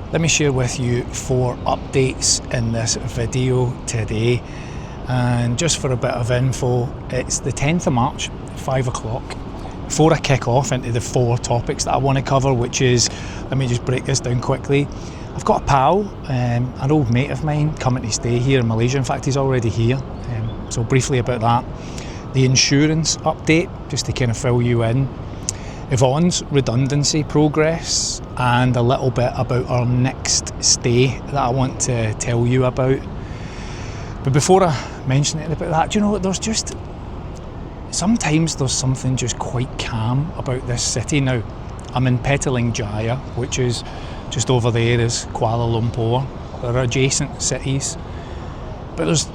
Let me share with you 4 updates in this video today. And just for a bit of info, it's the 10th of March, 5 o'clock. Before I kick off into the 4 topics that I want to cover, which is, let me just break this down quickly. I've got a pal, an old mate of mine, coming to stay here in Malaysia. In fact, he's already here. So briefly about that. The insurance update, just to kind of fill you in. Yvonne's redundancy progress, and a little bit about our next stay that I want to tell you about. But before I mention anything about that, do you know, sometimes there's something just quite calm about this city. Now, I'm in Petaling Jaya, which is just over there is Kuala Lumpur. They're adjacent cities. But there's,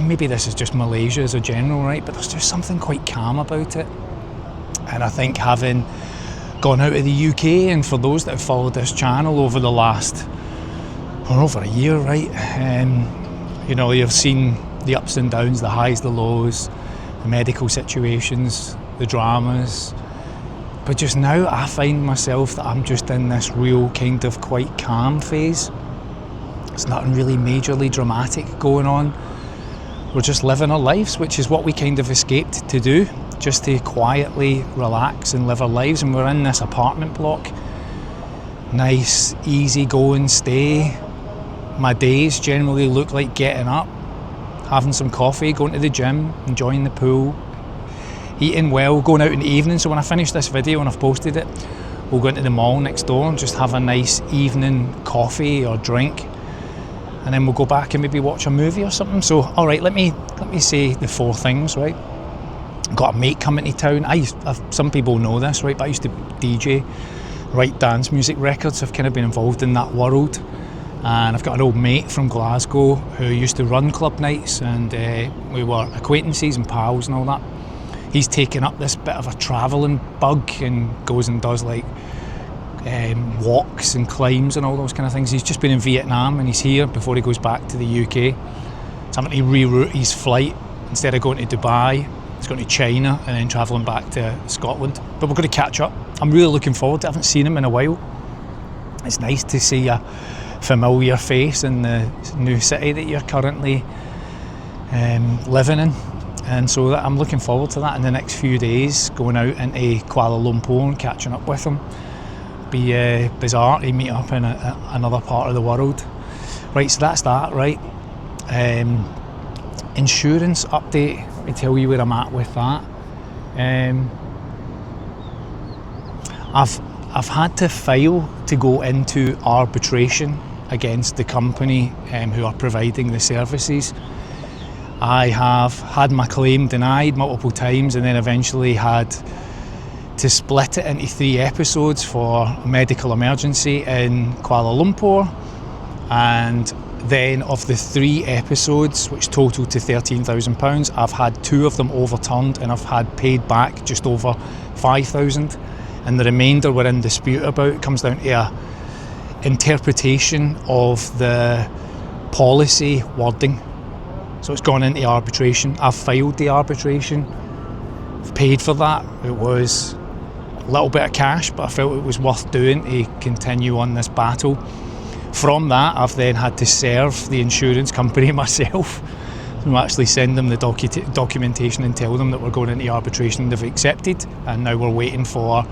maybe this is just Malaysia as a general, right? But there's just something quite calm about it. And I think having gone out of the UK, and for those that have followed this channel over the last, over a year, right? You know, you've seen the ups and downs, the highs, the lows, the medical situations, the dramas. But just now I find myself that I'm just in this real kind of quite calm phase. There's nothing really majorly dramatic going on. We're just living our lives, which is what we kind of escaped to do, just to quietly relax and live our lives. And we're in this apartment block. Nice, easy going stay. My days generally look like getting up, having some coffee, going to the gym, enjoying the pool, eating well, going out in the evening. So when I finish this video and I've posted it, we'll go into the mall next door and just have a nice evening coffee or drink. And then we'll go back and maybe watch a movie or something. So, all right, let me say the 4 things, right? Got a mate coming to town. Some people know this, right? But I used to DJ, write dance music records. I've kind of been involved in that world. And I've got an old mate from Glasgow who used to run club nights, and we were acquaintances and pals and all that. He's taken up this bit of a travelling bug and goes and does like walks and climbs and all those kind of things. He's just been in Vietnam and he's here before he goes back to the UK. So I'm going to reroute his flight. Instead of going to Dubai, he's going to China and then travelling back to Scotland. But we're going to catch up. I'm really looking forward to it. I haven't seen him in a while. It's nice to see a familiar face in the new city that you're currently living in. And so I'm looking forward to that in the next few days, going out into Kuala Lumpur and catching up with him. Be bizarre to meet up in another part of the world. Right, so that's that, right? Insurance update, let me tell you where I'm at with that. I've had to file to go into arbitration against the company who are providing the services. I have had my claim denied multiple times, and then eventually had to split it into 3 episodes for a medical emergency in Kuala Lumpur. And then of the 3 episodes, which totaled to £13,000, I've had 2 of them overturned, and I've had paid back just over £5,000. And the remainder we're in dispute about. It comes down to a interpretation of the policy wording. So it's gone into arbitration. I've filed the arbitration. I've paid for that. It was a little bit of cash, but I felt it was worth doing to continue on this battle. From that, I've then had to serve the insurance company myself. So actually send them the documentation and tell them that we're going into arbitration. They've accepted, and now we're waiting for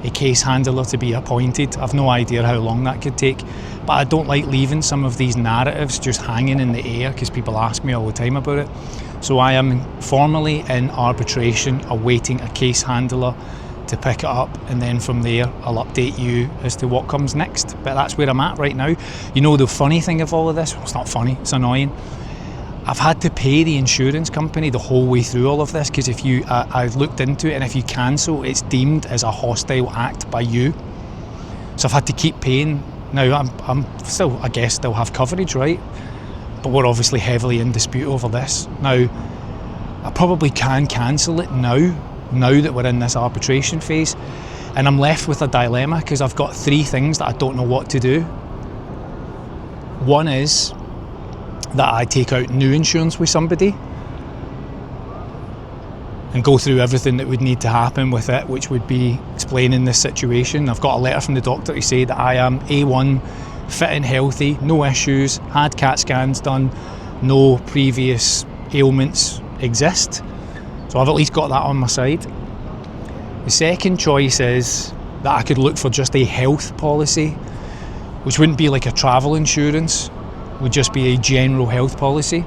a case handler to be appointed. I've no idea how long that could take, but I don't like leaving some of these narratives just hanging in the air, because people ask me all the time about it. So I am formally in arbitration, awaiting a case handler to pick it up, and then from there I'll update you as to what comes next. But that's where I'm at right now. You know, the funny thing of all of this, well, it's not funny, it's annoying. I've had to pay the insurance company the whole way through all of this, because if you, I've looked into it, and if you cancel, it's deemed as a hostile act by you. So I've had to keep paying. Now I'm still, I guess, still have coverage, right? But we're obviously heavily in dispute over this. Now, I probably can cancel it now that we're in this arbitration phase, and I'm left with a dilemma, because I've got 3 things that I don't know what to do. One is that I take out new insurance with somebody and go through everything that would need to happen with it, which would be explaining this situation. I've got a letter from the doctor to say that I am A1 fit and healthy, no issues, had CAT scans done, no previous ailments exist. So I've at least got that on my side. The second choice is that I could look for just a health policy, which wouldn't be like a travel insurance, would just be a general health policy.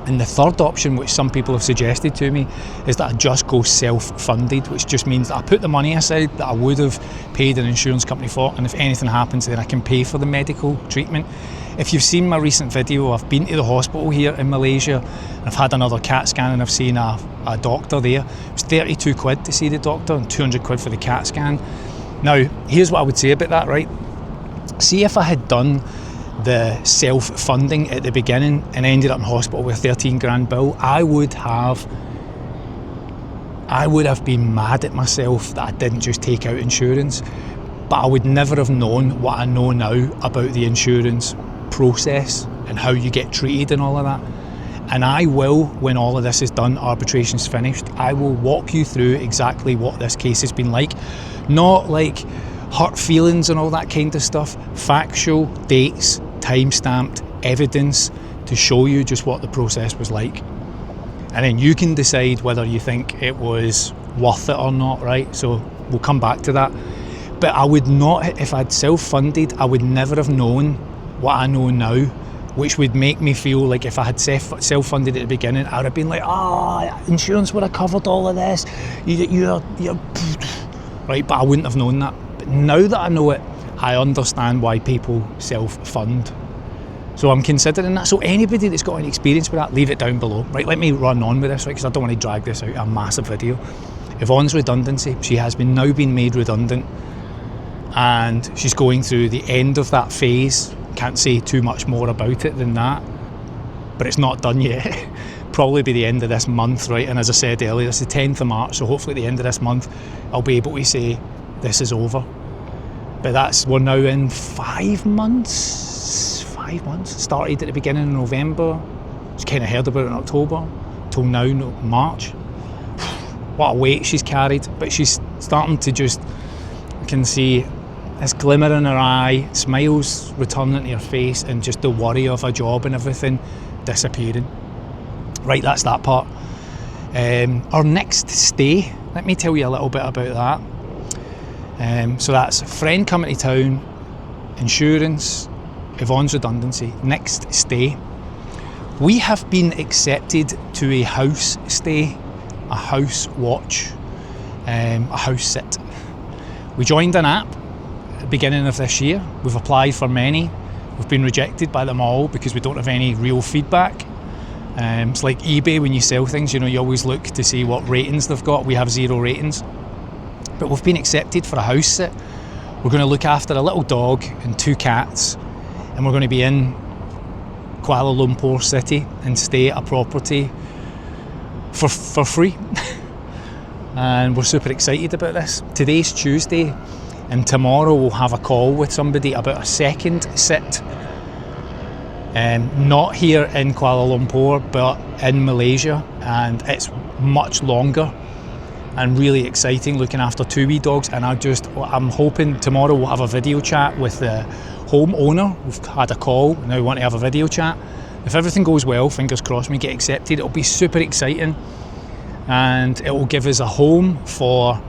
And the third option, which some people have suggested to me, is that I just go self-funded, which just means that I put the money aside that I would have paid an insurance company for, and if anything happens, then I can pay for the medical treatment. If you've seen my recent video, I've been to the hospital here in Malaysia, and I've had another CAT scan, and I've seen a doctor there. It was 32 quid to see the doctor and 200 quid for the CAT scan. Now, here's what I would say about that, right? See if I had done the self-funding at the beginning and ended up in hospital with a 13 grand bill, I would have been mad at myself that I didn't just take out insurance. But I would never have known what I know now about the insurance process and how you get treated and all of that. And I will, when all of this is done, arbitration's finished, I will walk you through exactly what this case has been like. Not like hurt feelings and all that kind of stuff. Factual, dates, time-stamped evidence to show you just what the process was like. And then you can decide whether you think it was worth it or not, right? So we'll come back to that. But I would not, if I'd self-funded, I would never have known what I know now, which would make me feel like if I had self-funded at the beginning, I would have been like, insurance would have covered all of this. You're right, but I wouldn't have known that. But now that I know it, I understand why people self-fund. So I'm considering that. So anybody that's got any experience with that, leave it down below. Right, let me run on with this, right, because I don't want to drag this out, a massive video. Yvonne's redundancy, she has now been made redundant, and she's going through the end of that phase. Can't say too much more about it than that, but it's not done yet. Probably be the end of this month, right? And as I said earlier, it's the 10th of March, so hopefully at the end of this month, I'll be able to say this is over. But we're now in 5 months. 5 months. Started at the beginning of November. Just kind of heard about it in October. Till now, March. What a weight she's carried. But she's starting to just, I can see this glimmer in her eye, smiles returning to her face, and just the worry of a job and everything disappearing. Right, that's that part. Our next stay, let me tell you a little bit about that. So that's a friend coming to town, insurance, Yvonne's redundancy, next stay. We have been accepted to a house stay, a house watch, a house sit. We joined an app at the beginning of this year. We've applied for many. We've been rejected by them all because we don't have any real feedback. It's like eBay when you sell things, you always look to see what ratings they've got. We have 0 ratings. But we've been accepted for a house sit. We're going to look after a little dog and 2 cats, and we're going to be in Kuala Lumpur city and stay at a property for free. And we're super excited about this. Today's Tuesday, and tomorrow we'll have a call with somebody about a second sit. Not here in Kuala Lumpur, but in Malaysia, and it's much longer and really exciting, looking after 2 wee dogs. And I'm hoping tomorrow we'll have a video chat with the homeowner. We've had a call, now we want to have a video chat. If everything goes well, fingers crossed, we get accepted, it'll be super exciting, and it will give us a home for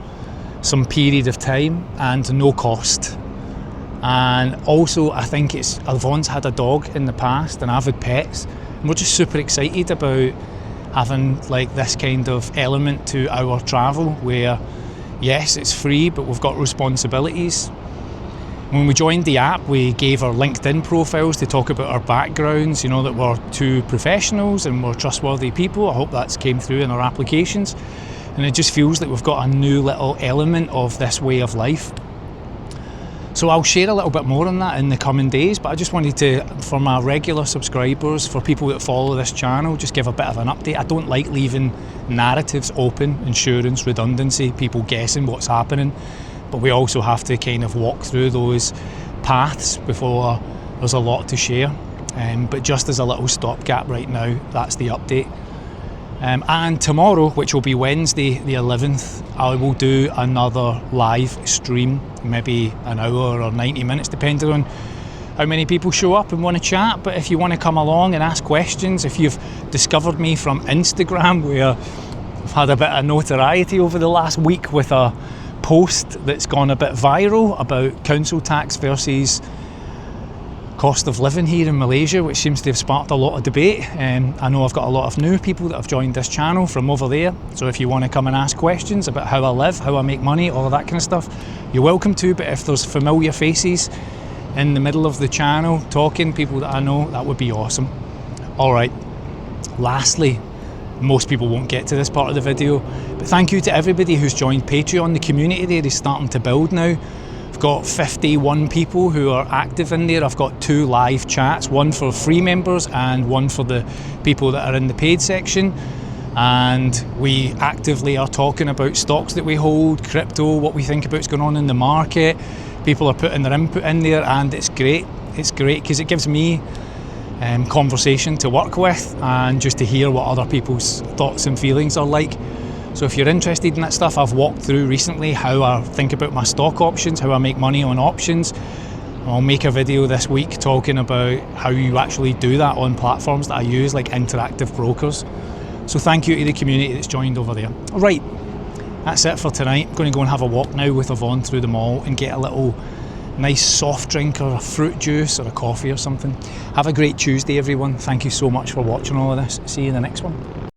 some period of time and no cost. And also, I think Yvonne's had a dog in the past and I've had pets, and we're just super excited about having like this kind of element to our travel where, yes, it's free, but we've got responsibilities. When we joined the app, we gave our LinkedIn profiles to talk about our backgrounds, that we're 2 professionals and we're trustworthy people. I hope that's came through in our applications. And it just feels like we've got a new little element of this way of life. So I'll share a little bit more on that in the coming days, but I just wanted to, for my regular subscribers, for people that follow this channel, just give a bit of an update. I don't like leaving narratives open, insurance, redundancy, people guessing what's happening, but we also have to kind of walk through those paths before there's a lot to share. But just as a little stopgap right now, that's the update. And tomorrow, which will be Wednesday the 11th, I will do another live stream, maybe an hour or 90 minutes, depending on how many people show up and want to chat, but if you want to come along and ask questions, if you've discovered me from Instagram, where I've had a bit of notoriety over the last week with a post that's gone a bit viral about council tax versus cost of living here in Malaysia, which seems to have sparked a lot of debate. I know I've got a lot of new people that have joined this channel from over there, so if you want to come and ask questions about how I live, how I make money, all of that kind of stuff, you're welcome to. But if there's familiar faces in the middle of the channel talking, people that I know, that would be awesome. Alright, lastly, most people won't get to this part of the video, but thank you to everybody who's joined Patreon. The community there is starting to build now. I've got 51 people who are active in there. I've got 2 live chats, one for free members and one for the people that are in the paid section. And we actively are talking about stocks that we hold, crypto, what we think about what's going on in the market. People are putting their input in there, and it's great. It's great because it gives me conversation to work with and just to hear what other people's thoughts and feelings are like. So if you're interested in that stuff, I've walked through recently how I think about my stock options, how I make money on options. I'll make a video this week talking about how you actually do that on platforms that I use, like interactive brokers. So thank you to the community that's joined over there. Right, that's it for tonight. I'm going to go and have a walk now with Yvonne through the mall and get a little nice soft drink or a fruit juice or a coffee or something. Have a great Tuesday, everyone. Thank you so much for watching all of this. See you in the next one.